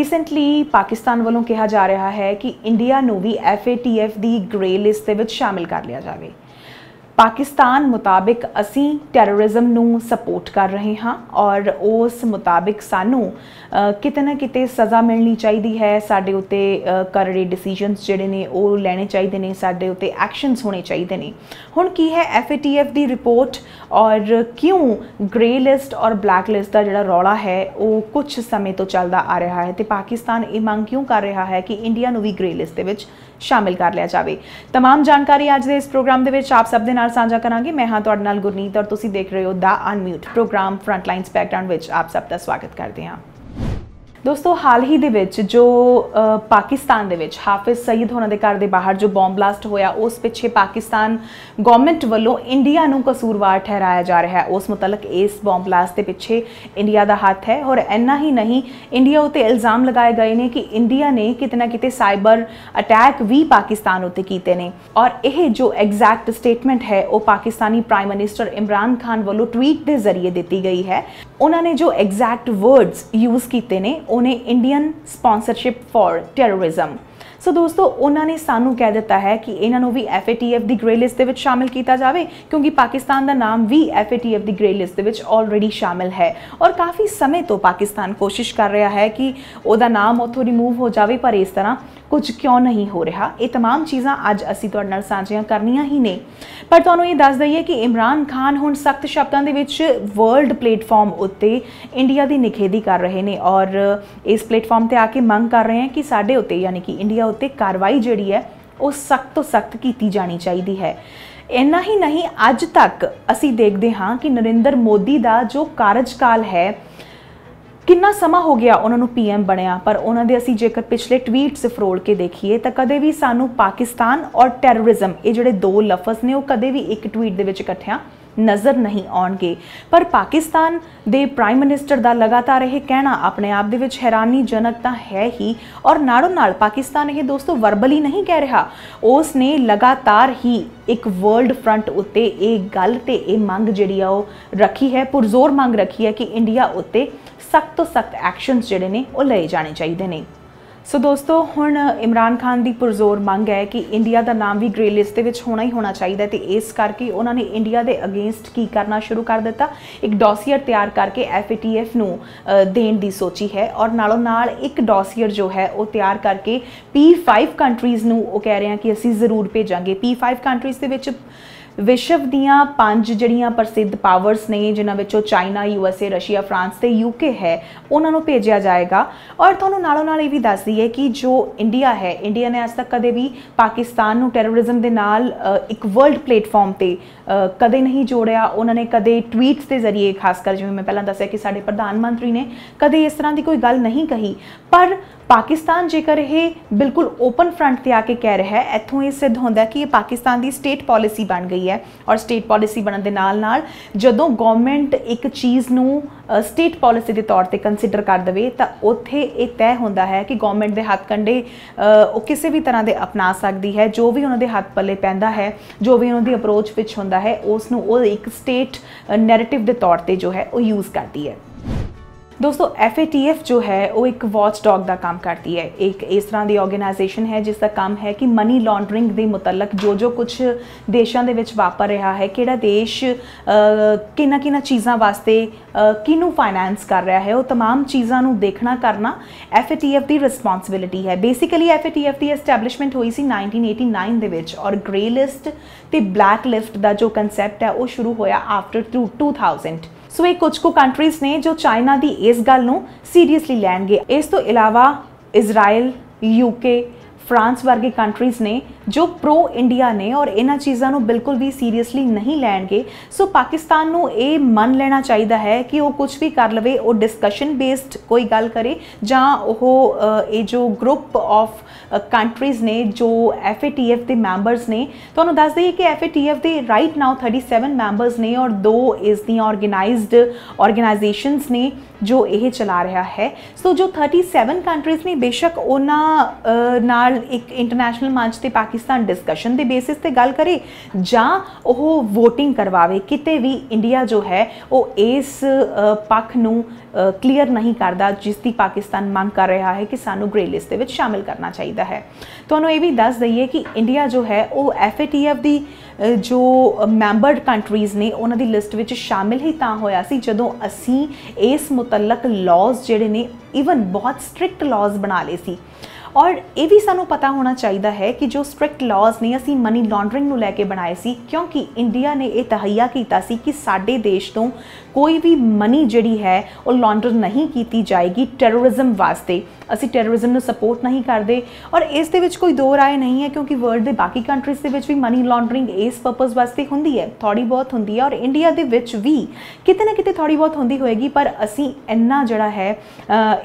Recently Pakistan ਵੱਲੋਂ ਕਿਹਾ ਜਾ ਰਿਹਾ ਹੈ ਕਿ ਇੰਡੀਆ ਨੂੰ ਵੀ FATF ਦੀ ਗ੍ਰੇ ਲਿਸਟ ਦੇ ਵਿੱਚ ਸ਼ਾਮਿਲ ਕਰ ਲਿਆ ਜਾਵੇ। पाकिस्तान मुताबिक असी टैरोरिज्म नू सपोर्ट कर रहे हाँ और उस मुताबिक सानू किते ना किते सज़ा मिलनी चाहिए है। साडे उत्ते करड़े डिसीजनस जिहड़े ने वो लैने चाहिए ने, साडे उत्ते एक्शनस होने चाहिए ने। हुण की है FATF दी रिपोर्ट और क्यों ग्रे लिस्ट और ब्लैक लिस्ट का जिहड़ा रौला है वो कुछ समय तो चलता आ रहा है तो पाकिस्तान ये मंग क्यों कर रहा है कि इंडिया नू भी ग्रे लिस्ट दे विच शामिल कर लिया जाए। तमाम जानकारी अज के इस प्रोग्राम के आप सब दे नाल साझा करांगे। मैं हाँ तुहाडे नाल गुरनीत और तुसीं देख रहे हो द अनम्यूट प्रोग्राम फ्रंटलाइन्स बैकग्राउंड विच आप सब का स्वागत करते हैं। दोस्तों हाल ही दे विच जो पाकिस्तान दे विच हाफिज सईद होना दे घर दे बाहर जो बॉम्ब ब्लास्ट होया उस पिछे पाकिस्तान गवर्नमेंट वालों इंडिया नूं कसूरवार ठहराया जा रहा है। उस मुतलक इस बॉम्ब ब्लास्ट के पिछे इंडिया का हाथ है और इन्ना ही नहीं इंडिया उत्ते इल्ज़ाम लगाए गए हैं कि इंडिया ने किते ना किते साइबर अटैक भी पाकिस्तान उत्ते कीते ने। और यह जो एग्जैक्ट स्टेटमेंट है वो पाकिस्तानी प्राइम मिनिस्टर इमरान खान वालों ट्वीट के जरिए दी गई है। उन्होंने जो एग्जैक्ट वर्ड्स यूज़ किए ने उन्हें इंडियन स्पॉन्सरशिप फॉर टैरोरिज्म। सो दोस्तों उन्होंने सानू कह दिता है कि इन्हों भी FATF की ग्रे लिस्ट के शामिल किया जाए क्योंकि पाकिस्तान का नाम भी FATF की ग्रे लिस्ट के ऑलरेडी शामिल है और काफ़ी समय तो पाकिस्तान कोशिश कर रहा है कि उसका नाम उतों रिमूव हो जाए पर इस तरह कुछ क्यों नहीं हो रहा। ये तमाम चीज़ां अज असीं तुहाडे नाल साझियां करनियां ही ने। पर तुहानूं ये दस दईए कि इमरान खान हुण सख्त शब्दों के विच वर्ल्ड प्लेटफॉर्म उत्ते इंडिया की निखेधी कर रहे हैं और इस प्लेटफॉर्म पर आके मंग कर रहे हैं कि साडे उत्ते यानी कि इंडिया उत्ते कार्रवाई जिहड़ी है वो सख्त तो सख्त की जानी चाहिए है। इन्ना ही नहीं अज तक असीं देखते हाँ कि नरेंद्र मोदी का जो कार्यकाल है कितना समा हो गया उन्होंने PM बनया पर उन्होंने असी जेकर पिछले ट्वीट्स फरोल के देखिए तो कदे भी सानू पाकिस्तान और टैरोरिज्म ये जोड़े दो लफज ने वो कदे भी एक ट्वीट दे विच इकट्ठियां नज़र नहीं आउणगे। पर पाकिस्तान दे प्राइम मिनिस्टर का लगातार यह कहना अपने आप दे विच हैरानीजनक तो है ही और नालों नाल पाकिस्तान ये दोस्तों वर्बली नहीं कह रहा, उसने लगातार ही एक वर्ल्ड फ्रंट उत्ते एक गल ते एक मंग जिहड़ी आ रखी है, पुरजोर मंग रखी है कि इंडिया उत्ते सख्त तो सख्त एक्शनस जिहड़े ने वो लए जाने चाहिए ने। सो दोस्तों हुण इमरान खान की पुरजोर मंग है कि इंडिया का नाम भी ग्रे लिस्ट के होना ही होना चाहिए तो इस करके उन्होंने इंडिया के अगेंस्ट की करना शुरू कर दिता, एक डॉसियर तैयार करके FATF नूं देण दी सोची है और नालों नाल एक डॉसियर जो है वो तैयार करके P5 कंट्रीज़ नूं वो कह रहे हैं कि असीं ज़रूर भेजांगे। P5 कंट्रीज़ दे विच विश्व दियाँ 5 जड़ियाँ प्रसिद्ध पावर्स ने जिन्हां विचों चाइना, USA, रशिया, फ्रांस ते UK है उन्होंने भेजा जाएगा। और तुहानूं नालों नाल ये भी दस दईए कि जो इंडिया है इंडिया ने अज तक कदे भी पाकिस्तान नूं टैरोरिज्म दे नाल एक वर्ल्ड प्लेटफॉर्म ते कदे नहीं जोड़िया। उन्होंने कदे ट्वीट्स के जरिए खासकर जिवें मैं पहलां दस्सिया कि साडे प्रधानमंत्री ने कदे इस तरह की कोई गल नहीं कही। पर पाकिस्तान जेकर ये बिल्कुल ओपन फ्रंट ते आके कह रहा है इत्थों ये सिद्ध होंदा है कि ये पाकिस्तान की स्टेट पॉलिसी बन गई है और स्टेट पॉलिसी बनने के नाल नाल जदों गवर्नमेंट एक चीज़ नूं स्टेट पॉलिसी के तौर पर कंसीडर कर दे तो उत्थे ये तय होंदा है कि गवर्नमेंट के हथ कंडे वो किसी भी तरह के अपना सकती है। जो भी उन्होंने हथ पल्ले पैंदा है, जो भी उन्होंने अप्रोच विच होंदा है उसनूं वो एक स्टेट नैरेटिव के तौर पर जो है वो यूज़ करती है। दोस्तों FATF जो है वो एक वॉच डॉग का काम करती है, एक इस तरह की ऑर्गेनाइजेशन है जिसका काम है कि मनी लॉन्ड्रिंग के मुतलक जो कुछ देशों के विच वापर रहा है, किहड़ा देश किन्ना चीज़ों वास्ते किनू फाइनेंस कर रहा है, वो तमाम चीज़ों को देखना करना FATF की रिस्पॉन्सिबिलिटी है। बेसिकली FATF की एस्टैबलिशमेंट हुई सी 1989 दे विच और ग्रे लिस्ट ते ब्लैक लिस्ट का जो कंसैप्ट है वो शुरू होया आफ्टर 2000। सो ये कुछ कंट्रीज़ ने जो चाइना की इस गल नूं सीरीयसली लैणगे। इस तो इलावा इजराइल, UK, फ्रांस वर्गे कंट्रीज़ ने जो प्रो इंडिया ने और इन्हां चीज़ों को बिल्कुल भी सीरीयसली नहीं लैणगे। सो पाकिस्तान नूं ये मन लेना चाहिए है कि वो कुछ भी कर लवे, वो डिस्कशन बेस्ड कोई गल करे जां वो ये जो ग्रुप ऑफ कंट्रीज़ ने जो FATF के मैंबर्स ने तो दस दईए कि FATF के राइट नाउ 37 मैंबर्स ने और 2 इस दी ऑर्गेनाइज्ड ऑर्गेनाइजेशंस ने जो ये चला रहा है। सो जो 37 कंट्रीज़ ने बेशक उन्हां नाल एक इंटरनेशनल मंच ते पाकिस्तान डिस्कशन के बेसिस ते गल करे जां ओह वोटिंग करवावे, किते भी इंडिया जो है वो इस पक्ष नूं क्लीयर नहीं करता जिसकी पाकिस्तान मांग कर रहा है कि सानू ग्रे लिस्ट में शामिल करना चाहिए है। तो ये भी दस दईए कि इंडिया जो है वो FATF की जो मैंबर कंट्रीज़ ने उन्होंने लिस्ट में शामिल ही तां होया सी जदों असी इस मुतलक लॉज जिहड़े ने ईवन बहुत स्ट्रिक्ट लॉज बना ले सी। और ये भी सानू पता होना चाहिए है कि जो स्ट्रिक्ट लॉज ने असी मनी लॉन्ड्रिंग नूं लैके बनाए सी, क्योंकि इंडिया ने यह तहैया किया सी कि साडे देश तो कोई भी मनी जिहड़ी है वो लॉन्डर नहीं की जाएगी टैरोरिज्म वास्ते। असी टैरोरिज्म नूं सपोर्ट नहीं करते और इस दे विच कोई दो राय नहीं है, क्योंकि वर्ल्ड के बाकी कंट्रीज़ दे विच भी मनी लॉन्ड्रिंग इस पर्पज़ वास्ते हुंदी है, थोड़ी बहुत हुंदी है और इंडिया दे विच भी किते ना किते थोड़ी बहुत हुंदी होएगी। पर असी इन्ना जिहड़ा है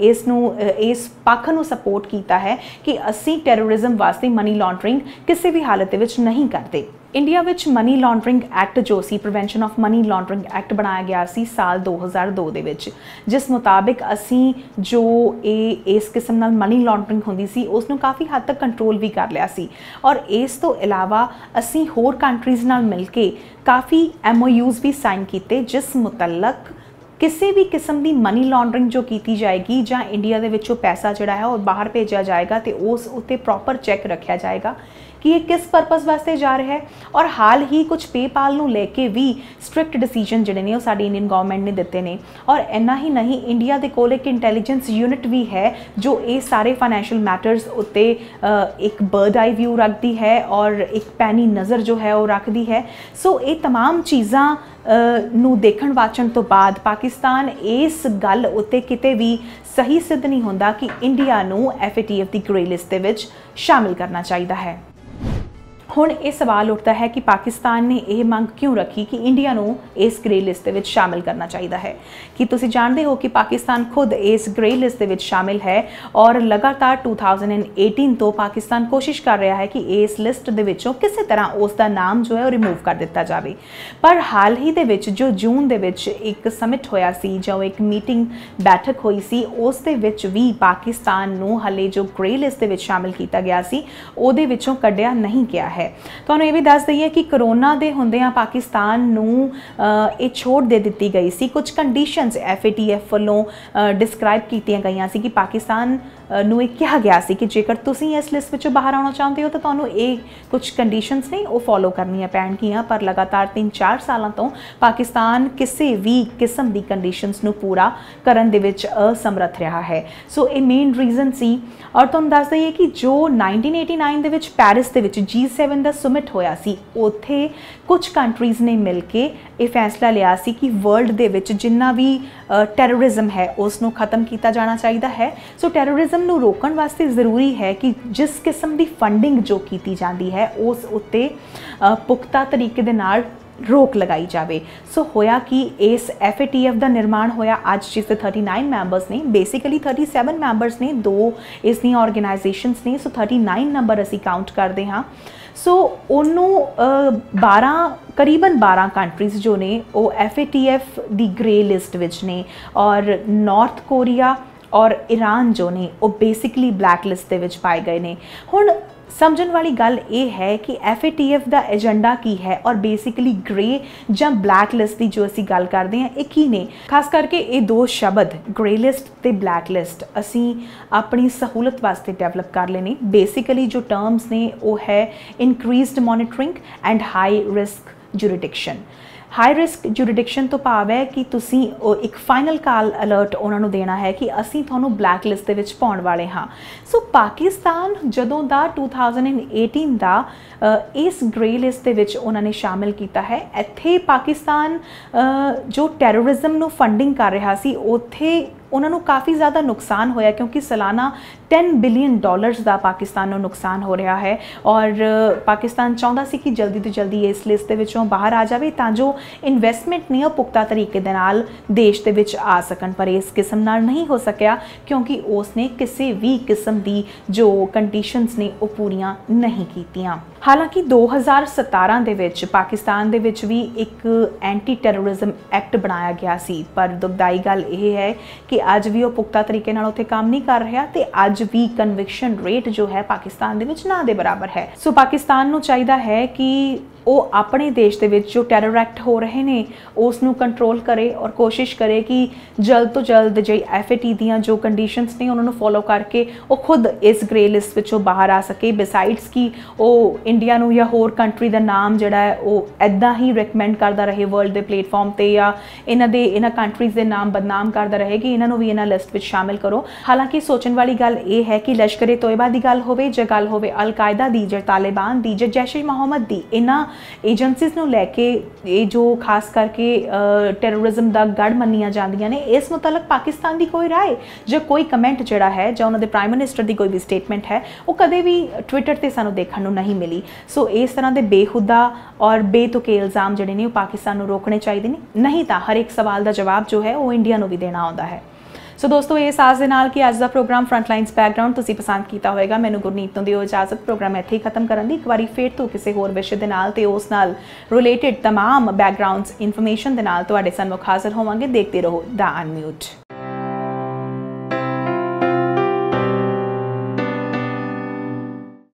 इस पक्ष नूं सपोर्ट कीता है कि असी टैरोरिज्म वास्ते मनी लॉन्ड्रिंग किसी भी हालत विच नहीं करते। इंडिया विच मनी लॉन्ड्रिंग एक्ट जो सी prevention of money laundering act बनाया गया सी साल 2002 दे विच, जिस मुताबिक असी जो इस किस्म नाल मनी लॉन्ड्रिंग होंदी सी उसनूं काफ़ी हद तक कंट्रोल भी कर लिया सी। और इस तो इलावा असी होर कंट्रीज़ नाल मिल के काफ़ी MOUs भी साइन किए जिस मुतलक किसी भी किस्म की मनी लॉन्ड्रिंग जो की जाएगी ਜਾਂ इंडिया ਦੇ ਵਿੱਚੋਂ पैसा ਜਿਹੜਾ है और बाहर भेजा जाएगा तो उस उत्ते प्रॉपर चैक रखा जाएगा कि ये किस परपज़ वास्ते जा रहा है। और हाल ही कुछ पेपाल नूं लेके भी स्ट्रिक्ट डिसीजन जिहड़े ने साडी इंडियन गवर्नमेंट ने दिते ने। और इन्ना ही नहीं, इंडिया दे कोल एक इंटैलीजेंस यूनिट भी है जो ये सारे फाइनैशियल मैटर्स उत्ते एक बर्ड आई व्यू रखती है और एक पैनी नज़र जो है वो रखती है। सो ये तमाम चीज़ां नूं देखण वाचण तो बाद पाकिस्तान इस गल उत्ते किते भी सही सिद्ध नहीं होंदा कि इंडिया नूं FATF की ग्रे लिस्ट दे विच शामिल करना चाहिए है। हुण ये सवाल उठता है कि पाकिस्तान ने यह मंग क्यों रखी कि इंडिया नूं इस ग्रे लिस्ट दे विच शामिल करना चाहिए है। कि तुसीं जानते हो कि पाकिस्तान खुद इस ग्रे लिस्ट दे विच शामिल है और लगातार 2018 तो पाकिस्तान कोशिश कर रहा है कि इस लिस्ट दे विचों किसी तरह उसका नाम जो है वो रिमूव कर दिता जाए। पर हाल ही दे विच जो जून दे विच एक समिट होया सी, जो एक मीटिंग बैठक हुई सी, उस दे विच भी पाकिस्तान नूं हले जो ग्रे लिस्ट दे विच शामिल किया गया सी उहदे विचों कढ़िया नहीं गया है। तो ये भी दस दईए कि कोरोना के होंदियां पाकिस्तान नूं ये छोड़ दे दी गई सी। कुछ कंडीशनस FATF वालों डिस्क्राइब कीतियां गई सी कि पाकिस्तान नूं कहा गया सी कि जेकर तुसीं इस लिस्ट विचों बाहर आना चाहते हो तो तुहानूं ये कुछ कंडीशनस ने वो फॉलो करनियां पैणगियां। पर लगातार 3-4 सालों तो पाकिस्तान किसी भी किस्म की कंडीशनस नूं पूरा करन दे विच असमर्थ रहा है। सो ये मेन रीजन सी। और तुहानूं दस दईए कि जो 1989 दे विच पैरिस दे विच G7 दा समिट होया सी, उत्थे कुछ कंट्रीज़ ने मिल के ये फैसला लिया सी कि वर्ल्ड दे विच जिन्ना भी टैरोरिज्म है उसनूं खत्म किया जाना चाहिए है। सो टैरोरिज्म नूं रोकण वास्ते ज़रूरी है कि जिस किस्म की फंडिंग जो की जाती है उस उत्ते पुख्ता तरीके दे नाल रोक लगाई जाए। सो होया कि इस FATF का निर्माण होया अज जिससे 39 मैंबर्स ने, बेसिकली 37 मैंबर्स ने, 2 इसदी ऑर्गेनाइजेशंस ने। सो 39 नंबर असी काउंट करते हाँ। सो उन्होंने 12 करीबन 12 कंट्रीज़ जो ने वो FATF की ग्रे लिस्ट विच ने और नॉर्थ कोरिया और ईरान जो ने वो बेसिकली ब्लैक लिस्ट दे विच पाए गए ने। हुण समझण वाली गल ये है कि FATF का एजेंडा की है और बेसिकली ग्रे ਜਾਂ ब्लैक लिस्ट की जो असी गल करते हैं एक ही ने। खास करके ये दो शब्द ग्रे लिस्ट ते ब्लैक लिस्ट असी अपनी सहूलत वास्ते डेवलप कर लेने। बेसिकली जो टर्म्स ने वो है increased monitoring and high risk jurisdiction. High risk jurisdiction तो भाव है कि तुसी एक फाइनल कॉल अलर्ट उन्होंने देना है कि असी थानू ब्लैक लिस्ट दे विच पाउण वाले हाँ। सो पाकिस्तान जदों दा 2018 दा इस ग्रे लिस्ट दे विच उन्होंने शामिल किया है। इत्थे पाकिस्तान जो टैरोरिज्म नू फंडिंग कर रहा सी उत्थे उन्होंने काफ़ी ज़्यादा नुकसान होया, क्योंकि सालाना $10 बिलियन का पाकिस्तान को नुकसान हो रहा है। और पाकिस्तान चाहता सी कि जल्दी तो जल्दी इस लिस्ट के विचों बाहर आ जाए तां जो इन्वेस्टमेंट ने पुख्ता तरीके दे नाल देश के विच आ सकन। पर इस किस्म नाल नहीं हो सकिया क्योंकि उसने किसी भी किस्म की जो कंडीशनस ने वो पूरियां नहीं कीतियां। ਹਾਲਾਂਕਿ 2017 ਦੇ ਵਿੱਚ ਪਾਕਿਸਤਾਨ ਦੇ ਵਿੱਚ ਵੀ ਇੱਕ ਐਂਟੀ ਟੈਰਰਿਜ਼ਮ ਐਕਟ ਬਣਾਇਆ ਗਿਆ ਸੀ, ਪਰ ਦੁਖਦਾਈ ਗੱਲ ਇਹ ਹੈ ਕਿ ਅੱਜ ਵੀ ਉਹ ਪੁਖਤਾ ਤਰੀਕੇ ਨਾਲ ਉੱਥੇ ਕੰਮ ਨਹੀਂ ਕਰ ਰਿਹਾ ਤੇ ਅੱਜ ਵੀ ਕਨਵਿਕਸ਼ਨ ਰੇਟ ਜੋ ਹੈ ਪਾਕਿਸਤਾਨ ਦੇ ਵਿੱਚ ਨਾ ਦੇ ਬਰਾਬਰ ਹੈ। ਸੋ ਪਾਕਿਸਤਾਨ ਨੂੰ ਚਾਹੀਦਾ ਹੈ ਕਿ ਉਹ ਆਪਣੇ ਦੇਸ਼ ਦੇ ਵਿੱਚ ਜੋ ਟੈਰਰ ਐਕਟ ਹੋ ਰਹੇ ਨੇ ਉਸ ਨੂੰ ਕੰਟਰੋਲ ਕਰੇ ਔਰ ਕੋਸ਼ਿਸ਼ ਕਰੇ ਕਿ ਜਲਦ ਤੋਂ ਜਲਦ ਜਿਹੜੀ FAT ਦੀਆਂ ਜੋ ਕੰਡੀਸ਼ਨਸ ਨੇ ਉਹਨਾਂ ਨੂੰ ਫੋਲੋ ਕਰਕੇ ਉਹ ਖੁਦ ਇਸ ਗ੍ਰੇ ਲਿਸਟ ਵਿੱਚੋਂ ਬਾਹਰ ਆ ਸਕੇ। ਬਿਸਾਈਡਸ ਕਿ ਉਹ ਇੰਡੀਆ ਨੂੰ ਜਾਂ ਹੋਰ ਕੰਟਰੀ ਦਾ ਨਾਮ ਜਿਹੜਾ ਹੈ ਉਹ ਇੱਦਾਂ ਹੀ ਰეკਮੈਂਡ ਕਰਦਾ ਰਹੇ ਵਰਲਡ ਦੇ ਪਲੇਟਫਾਰਮ ਤੇ, ਜਾਂ ਇਹਨਾਂ ਕੰਟਰੀਜ਼ ਦੇ ਨਾਮ ਬਦਨਾਮ ਕਰਦਾ ਰਹੇ ਕਿ ਇਹਨਾਂ ਨੂੰ ਵੀ ਇਹਨਾਂ ਲਿਸਟ ਵਿੱਚ ਸ਼ਾਮਿਲ ਕਰੋ। ਹਾਲਾਂਕਿ ਸੋਚਣ ਵਾਲੀ ਗੱਲ ਇਹ ਹੈ ਕਿ ਲਸ਼ਕਰ ਤੋਇਬਾ ਦੀ ਗੱਲ ਹੋਵੇ ਜਾਂ ਗੱਲ ਹੋਵੇ ਅਲ-ਕਾਇਦਾ ਦੀ ਜਾਂ ਤਾਲਿਬਾਨ ਦੀ ਜਾਂ ਜੈਸ਼-ਏ-ਮੁਹੰਮਦ ਦੀ, ਇਹਨਾਂ ਏਜੰਸੀਜ਼ ਨੂੰ ਲੈ ਕੇ ਇਹ ਜੋ ਖਾਸ ਕਰਕੇ ਟੈਰਰਿਜ਼ਮ ਦਾ ਗੜ ਮੰਨੀਆਂ ਜਾਂਦੀਆਂ ਨੇ, ਇਸ ਮੁਤਲਕ ਪਾਕਿਸਤਾਨ ਦੀ ਕੋਈ ਰਾਏ ਜਾਂ ਕੋਈ ਕਮੈਂਟ ਜਿਹੜਾ ਹੈ ਜਾਂ ਉਹਨਾਂ ਦੇ ਪ੍ਰਾਈਮ ਮਿਨਿਸਟਰ ਦੀ ਕੋਈ ਵੀ ਸਟੇਟਮੈਂਟ ਹੈ ਉਹ ਕਦੇ ਵੀ ਟਵਿੱਟਰ ਤੇ ਸਾਨੂੰ ਦੇਖਣ ਨੂੰ ਨਹੀਂ ਮਿਲੀ। ਸੋ ਇਸ ਤਰ੍ਹਾਂ ਦੇ ਬੇਖੁਦਾ ਔਰ ਬੇਤੁਕੇ ਇਲਜ਼ਾਮ ਜਿਹੜੇ ਨੇ ਉਹ ਪਾਕਿਸਤਾਨ ਨੂੰ ਰੋਕਣੇ ਚਾਹੀਦੇ ਨੇ, ਨਹੀਂ ਤਾਂ ਹਰ ਇੱਕ ਸਵਾਲ ਦਾ ਜਵਾਬ ਜੋ ਹੈ ਉਹ ਇੰਡੀਆ ਨੂੰ ਵੀ ਦੇਣਾ ਆਉਂਦਾ ਹੈ। ਸੋ ਦੋਸਤੋ, ਇਸ ਆਸ ਦੇ ਨਾਲ ਕਿ ਅੱਜ ਦਾ ਪ੍ਰੋਗਰਾਮ ਫਰੰਟਲਾਈਨਸ ਬੈਕਗਰਾਉਂਡ ਤੁਸੀਂ ਪਸੰਦ ਕੀਤਾ ਹੋਵੇਗਾ। ਮੈਨੂੰ ਗੁਰਨੀਤ ਤੋਂ ਦਿਓ ਇਜਾਜ਼ਤ। ਪ੍ਰੋਗਰਾਮ ਇੱਥੇ ਹੀ ਖਤਮ ਕਰਨ ਦੀ। ਇੱਕ ਵਾਰੀ ਫੇਰ ਤੋਂ ਕਿਸੇ ਹੋਰ ਵਿਸ਼ੇ ਦੇ ਨਾਲ ਤੇ ਉਸ ਨਾਲ ਰਿਲੇਟਡ तमाम ਬੈਕਗਰਾਉਂਡਸ ਇਨਫੋਰਮੇਸ਼ਨ ਦੇ ਨਾਲ ਤੁਹਾਡੇ ਸਾਹਮਣੇ ਹਾਜ਼ਰ ਹੋਵਾਂਗੇ। ਦੇਖਦੇ ਰਹੋ ਦਾ ਅਨਮਿਊਟ।